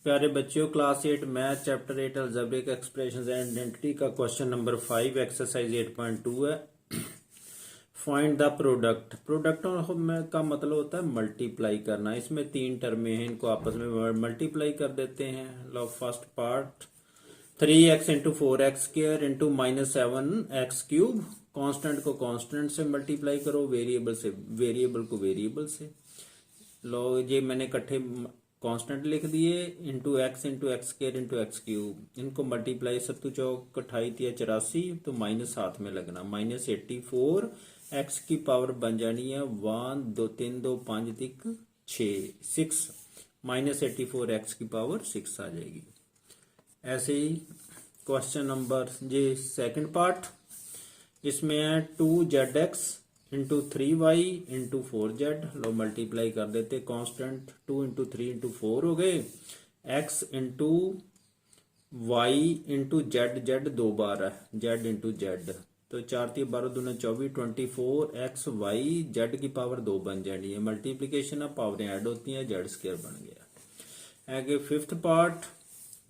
प्यारे बच्चों, class 8 math chapter 8 algebraic expressions and identity का क्वेश्चन नंबर 5 एक्सरसाइज 8.2 है। Find the product. प्रोडक्ट में का मतलब होता है मल्टीप्लाई करना। इसमें तीन टर्में हैं, इनको आपस में मल्टीप्लाई कर देते हैं। लो first part 3x into 4x square into -7x³ constant को कांस्टेंट से मल्टीप्लाई करो, वेरिएबल को वेरिएबल से। लो ये मैंने इकट्ठे कांस्टेंट लिख दिए, into x square into x³। इनको मल्टीप्लाई 7 चौक 28 या 84, तो माइनस हाथ में लगना, -84 x की पावर बन जानी है 1 2 3 2 5 तिक 6 -84 x की पावर 6 आ जाएगी। ऐसे ही क्वेश्चन नंबर ये सेकंड पार्ट, इसमें है 2zx into 3y into 4z। लो मल्टीप्लाई कर देते, कांस्टेंट 2 इंटू 3 इंटू 4 हो गए, x into Y into Z दो बार है, जेड इंटू जेड, तो 4 3 12 दूना 24 24 एक्स वाई जेड की पावर 2 बन जानी है। मल्टीप्लीकेशन है, पावरें ऐड होती हैं, जेड स्क्वायर बन गया। आगे फिफ्थ पार्ट,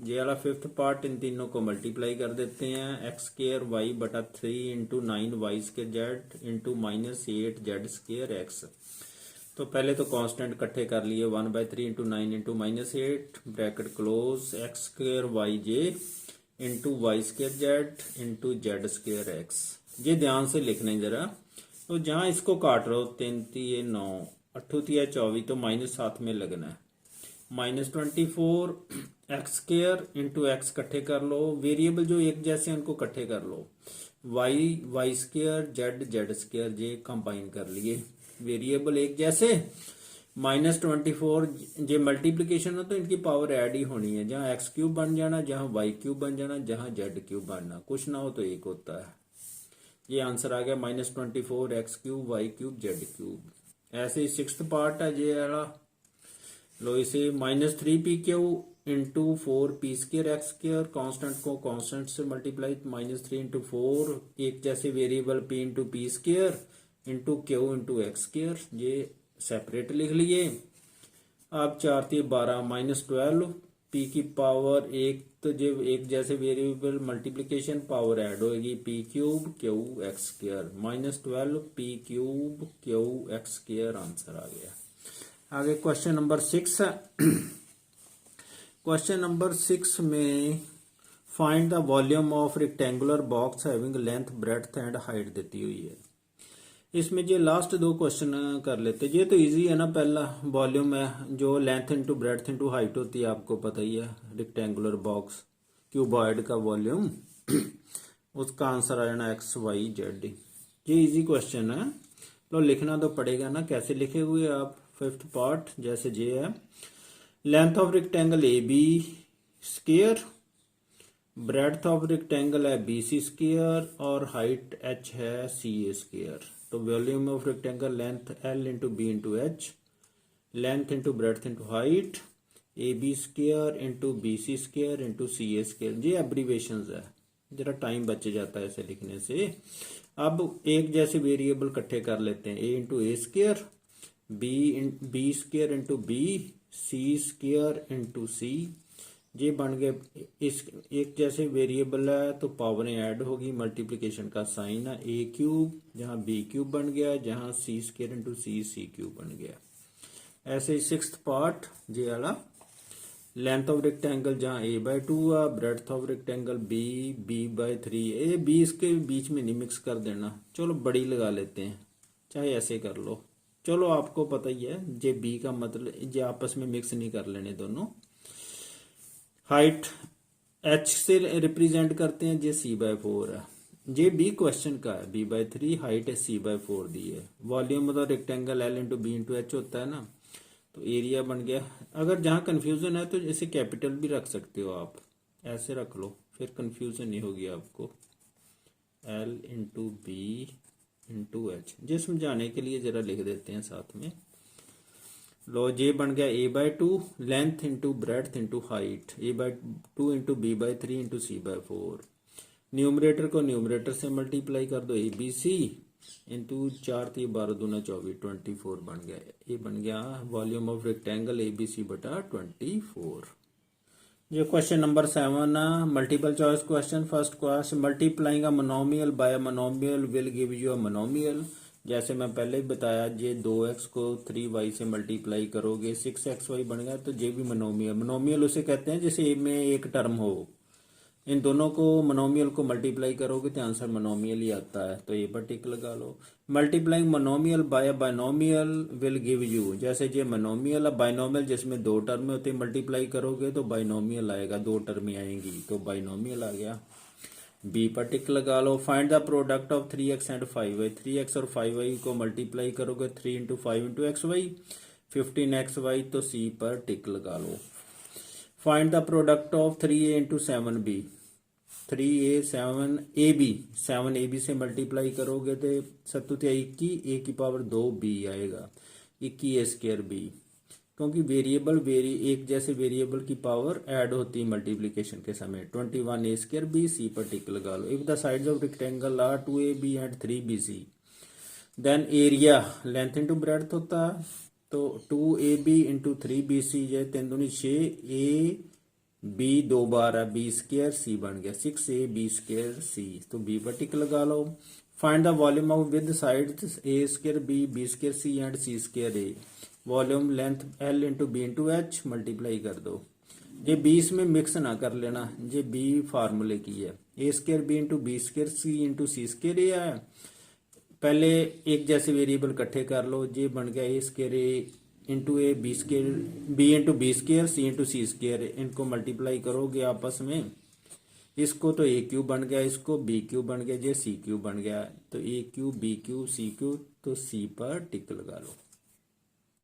ये वाला फिफ्थ पार्ट, इन तीनों को मल्टीप्लाई कर देते हैं, एक्स स्क्र वाई बटा 3 into 9 y square z into -8 z square x. तो पहले तो कांस्टेंट इकट्ठे कर लिए, 1/3 into 9 into -8 bracket close, x square y z into y square z into z square x. ये ध्यान से लिखना है जरा। तो जहां इसको काट रहे हो 3 3 9 8 3 24, तो माइनस साथ में लगना है, -24 एक्स स्क्र इंटू एक्स इकट्ठे कर लो, वेरिएबल जो एक जैसे उनको इकट्ठे कर लो, वाई स्क्र जेड स्क्र जे कंबाइन कर लिए, वेरिएबल एक जैसे, -24 जे मल्टीप्लीकेशन हो तो इनकी पावर ऐड ही होनी है, जहां x³ बन जाना, जहां y³ बन जाना, जहां z³ बनना, कुछ ना हो तो एक होता है। ये आंसर आ गया -24 x³ y³ z³। ऐसे ही सिक्स्थ पार्ट है ये वाला। लो इसे -3pq into 4p square x square, constant को कांस्टेंट से मल्टीप्लाई, -3 इंटू 4 एक जैसे variable p into P square into Q into x square, ये सेपरेट लिख लिए। अब 4 3 12 -12 p की पावर एक, तो जो एक जैसे वेरिएबल मल्टीप्लीकेशन पावर ऐड होगी, p³ q x square -12 p³ q x square, answer आ गया। आगे क्वेश्चन नंबर 6 है। क्वेश्चन नंबर 6 में find the volume of rectangular box having length breadth and height देती हुई है। इसमें जो लास्ट दो क्वेश्चन कर लेते, ये तो इजी है ना। पहला वॉल्यूम है, जो length into breadth into height होती है, आपको पता ही है, रेक्टेंगुलर बॉक्स क्यूबॉइड का वॉल्यूम, उसका आंसर आ जाना एक्स वाई जेड। ये इजी क्वेश्चन है, तो लिखना तो पड़ेगा ना। कैसे लिखे हुए आप? फिफ्थ पार्ट जैसे ये है, length of rectangle A B स्क्र, ब्रेड्थ ऑफ रेक्टेंगल है बी सी स्क्र, और हाइट एच है सी ए स्क्र। तो volume of rectangle length L into B into H, length into breadth into height, A B square into B C square into C A स्क्र। ये abbreviation है, जरा टाइम बच जाता है इसे लिखने से। अब एक जैसे वेरिएबल इकट्ठे कर लेते हैं, a into a square, b square into B, C square into c. ये बन गए इस एक जैसे वेरिएबल है, तो पावरें ऐड होगी, मल्टीप्लिकेशन का साइन है, a³ जहां b³ बन गया, जहां सी स्क्र इंटू सी³ बन गया। ऐसे ही सिक्स्थ पार्ट ये वाला, लेंथ ऑफ रेक्टेंगल जहां a/2 है, breadth of rectangle b/3। A B इसके बीच में नहीं मिक्स कर देना, चलो बड़ी लगा लेते हैं, चाहे ऐसे कर लो, चलो आपको पता ही है, जे बी का मतलब जे आपस में मिक्स नहीं कर लेने दोनों। हाइट h से रिप्रेजेंट करते हैं, जे c/4 है। जे बी क्वेश्चन का है, b/3, हाइट है c/4 दी है। वॉल्यूम मतलब rectangle l into B into H होता है ना, तो एरिया बन गया। अगर जहां कंफ्यूजन है तो इसे कैपिटल भी रख सकते हो आप, ऐसे रख लो, फिर कंफ्यूजन नहीं होगी आपको। l into B into H, ये समझाने के लिए जरा लिख देते हैं साथ में। लो जे बन गया a/2, length into breadth into height, a/2 into b/3 into c/4। Numerator को न्यूमरेटर से मल्टीप्लाई कर दो, abc इंटू 4 3 12 दूना 24 24 बन गया। ये बन गया वॉल्यूम ऑफ रेक्टेंगल abc बटा 24। ये question number 7 multiple choice question. First question, multiplying a monomial by a monomial will give you a monomial. जैसे मैं पहले ही बताया, ये 2x को 3y से मल्टीप्लाई करोगे 6xy बन गया, तो ये भी मोनोमियल। मोनोमियल उसे कहते हैं जिसे में एक टर्म हो। इन दोनों को मोनोमियल को मल्टीप्लाई करोगे तो आंसर मोनोमियल ही आता है, तो ये पर टिक लगा लो। Multiplying monomial by binomial will give you, जैसे ये मोनोमियल है, बायनोमियल जिसमें दो टर्म होते हैं, मल्टीप्लाई करोगे तो बायनोमियल आएगा, दो टर्म आएंगी, तो बायनोमियल आ गया। बी पर टिक लगा लो। Find the product of 3x and 5y। 3x और 5y को मल्टीप्लाई करोगे 3 into 5 into x Y 15xy, तो सी पर टिक लगा लो। Find the product of 3a into 7b। 3a 7ab, 7ab से मल्टीप्लाई करोगे तो सत्तुत्या 21, a की पावर 2b आएगा, 21 a स्क्वायर b, क्योंकि वेरिएबल एक जैसे वेरिएबल की पावर ऐड होती है मल्टीप्लिकेशन के समय। 21 a स्क्वायर b, सी पर टिक लगा लो। If the sides of rectangle are 2ab and 3bc, then area length into breadth होता है, तो 2ab इंटू 3bc, ये 3 दूनी 6, a b 2 बार है, b स्क्वायर c बन गया 6a b स्क्वायर c, तो b पर टिक लगा लो। Find the volume of with sides a square b square c and c square a। Volume length l into b into H, multiply कर दो। ये 20 में मिक्स ना कर लेना, ये b फार्मूले की है। a square b into b square c into c square a है। पहले एक जैसे वेरिएबल इकट्ठे कर लो, ये बन गया a square a into a b square b into b square c into c square. इनको मल्टीप्लाई करोगे आपस में, इसको तो ए क्यूब बन गया, इसको बी क्यूब बन गया, ये सी क्यूब बन गया, तो ए cube B cube C cube, तो सी पर टिक लगा लो।